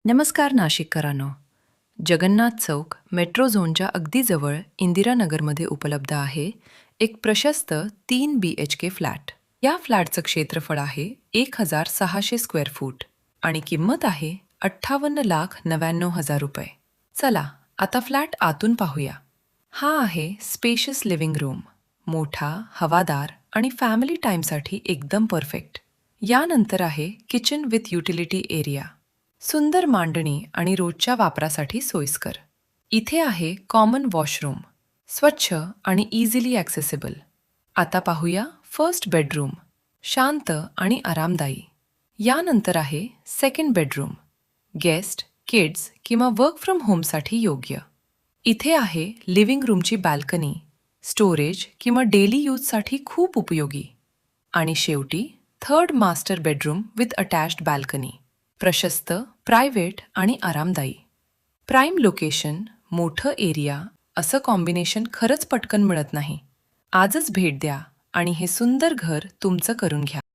नमस्कार नाशिककरांनो. जगन्नाथ चौक मेट्रो झोनच्या अगदी जवळ इंदिरानगरमध्ये उपलब्ध आहे एक प्रशस्त 3 BHK फ्लॅट. या फ्लॅटचं क्षेत्रफळ आहे 1,600 स्क्वेअर फूट आणि किंमत आहे 58,99,000 रुपये. चला आता फ्लॅट आतून पाहूया. हा आहे स्पेशियस लिव्हिंग रूम, मोठा, हवादार आणि फॅमिली टाईमसाठी एकदम परफेक्ट. यानंतर आहे किचन विथ युटिलिटी एरिया, सुंदर मांडणी आणि रोजच्या वापरासाठी सोयीस्कर. इथे आहे कॉमन वॉशरूम, स्वच्छ आणि इझिली ॲक्सेसिबल. आता पाहूया फर्स्ट बेडरूम, शांत आणि आरामदायी. यानंतर आहे सेकंड बेडरूम, गेस्ट, किड्स किंवा वर्क फ्रॉम होमसाठी योग्य. इथे आहे लिव्हिंग रूमची बाल्कनी, स्टोरेज किंवा डेली यूजसाठी खूप उपयोगी. आणि शेवटी third master bedroom with attached balcony, प्रशस्त, प्रायव्हेट आणि आरामदायी. प्राईम लोकेशन, मोठं एरिया, असं कॉम्बिनेशन खरंच पटकन मिळत नाही. आजच भेट द्या आणि हे सुंदर घर तुमचं करून घ्या.